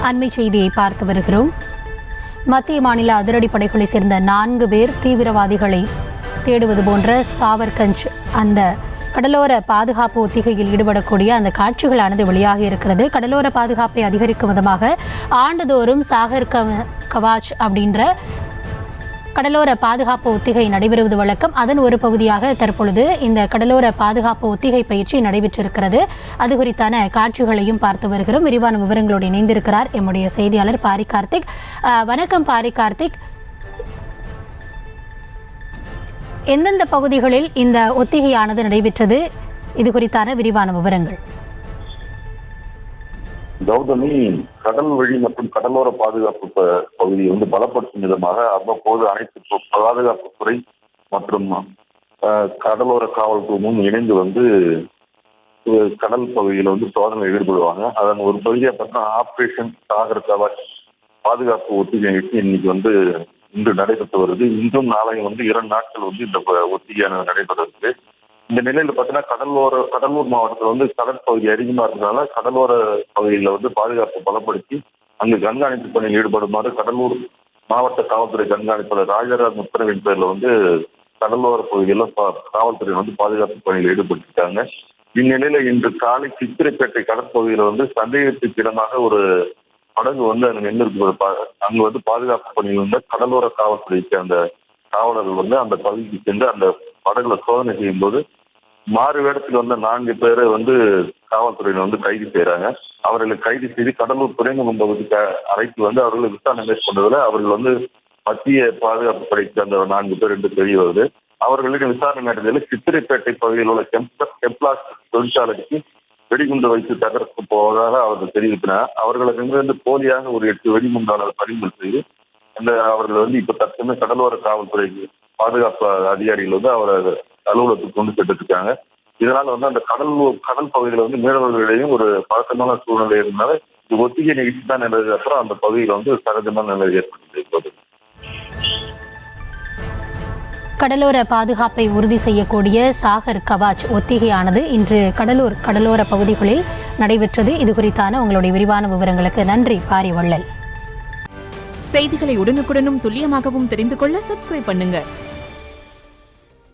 அண்மை செய்தியை பார்த்து வருகிறோம். மத்திய மாநில அதிரடிப்படைகளை சேர்ந்த 4 பேர் தீவிரவாதிகளை தேடுவது போன்ற சாவர்கஞ்ச் அந்த கடலோர பாதுகாப்பு ஒத்திகையில் ஈடுபடக்கூடிய அந்த காட்சிகளானது வெளியாகி இருக்கிறது. கடலோர பாதுகாப்பை அதிகரிக்கும் விதமாக ஆண்டுதோறும் சாகர் கவாச் அப்படின்ற கடலோர பாதுகாப்பு ஒத்திகை நடைபெறுவது வழக்கம். அதன் ஒரு பகுதியாக தற்பொழுது இந்த கடலோர பாதுகாப்பு ஒத்திகை பயிற்சி நடைபெற்றிருக்கிறது. அது குறித்தான காட்சிகளையும் பார்த்து வருகிறோம். விரிவான விவரங்களோடு இணைந்திருக்கிறார் எம்முடைய செய்தியாளர் பாரி கார்த்திக். வணக்கம் பாரி கார்த்திக். எந்தெந்த பகுதிகளில் இந்த ஒத்திகையானது நடைபெற்றது, இது குறித்தான விரிவான விவரங்கள்? கௌதமி, கடல் வழி மற்றும் கடலோர பாதுகாப்பு பகுதியை பலப்படுத்தும் விதமாக அவ்வப்போது அனைத்து பாதுகாப்பு துறை மற்றும் கடலோர காவல்துறையும் இணைந்து கடல் பகுதியில் சோதனை ஈடுபடுவாங்க. அதன் ஒரு பகுதியாக பார்த்தா ஆபரேஷன் சாகர் கவாச் பாதுகாப்பு ஒத்திகை இன்னைக்கு இன்று நடைபெற்று வருது. இன்றும் நாளையும் 2 நாட்கள் இந்த ஒத்திகையானது நடைபெறுது. இந்த நிலையில பார்த்தீங்கன்னா கடலூர் மாவட்டத்தில் கடற்பகுதி அதிகமா இருக்கிறதுனால கடலோர பகுதியில் பாதுகாப்பு பலப்படுத்தி அங்கு கண்காணிப்பு பணியில் ஈடுபடுமாறு கடலூர் மாவட்ட காவல்துறை கண்காணிப்பாளர் ராஜராஜ் உத்தரவின் பேர்ல கடலோர பகுதியில் காவல்துறை பாதுகாப்பு பணியில் ஈடுபட்டிருக்காங்க. இந்நிலையில இன்று காலை சித்திரைப்பேட்டை கடற்பகுதியில் சந்தேகத்துக்கு இடமாக ஒரு படகு அங்க நின்று அங்கு பாதுகாப்பு பணியில் கடலோர காவல்துறைக்கு அந்த காவலர்கள் அந்த பகுதிக்கு சென்று அந்த படகுல சோதனை செய்யும் போது மாறு வேடத்தில் 4 பேரை காவல்துறையினர் கைது செய்யறாங்க. அவர்களை கைது செய்து கடலூர் துறைமுகம் பகுதிக்கு அழைத்து அவர்களை விசாரணை மேற்கொண்டதில் அவர்கள் மத்திய பாதுகாப்பு படைக்கு அந்த 4 பேர் என்று தெரிய வருது. அவர்களிடம் விசாரணை நடந்ததில் சித்திரைப்பேட்டை பகுதியில் உள்ள கெம்ப்ளாஸ் தொழிற்சாலைக்கு வெடிகுண்டு வைத்து தகர்க்க போவதாக அவர்கள் தெரிவித்தனர். அவர்களுக்கு போலியாக ஒரு 8 வெடிகுண்டாளர் பறிமுதல் செய்து அவர்கள் இப்ப தற்சமயம் கடலோர காவல்துறைக்கு பாதுகாப்பு அதிகாரிகள் அவரை அலுவலகத்துக்கு கொண்டு சென்று இருக்காங்க. இதனால அந்த கடல் பகுதியில் மீனவர்களிடையும் ஒரு பழக்கமான சூழ்நிலை இருந்தால ஒத்திகை நிகழ்ச்சி தான் நடந்தது. அப்புறம் அந்த பகுதியில் சகஜமான நிலை ஏற்பட்டு கடலோர பாதுகாப்பை உறுதி செய்யக்கூடிய சாகர் கவாச் ஒத்திகையானது இன்று கடலோர பகுதிகளில் நடைபெற்றது. இது குறித்தான உங்களுடைய விரிவான விவரங்களுக்கு நன்றி பாரி வள்ளல். செய்திகளை உடனுக்குடனும் துல்லியமாகவும் தெரிந்து கொள்ள சப்ஸ்கிரைப் பண்ணுங்க.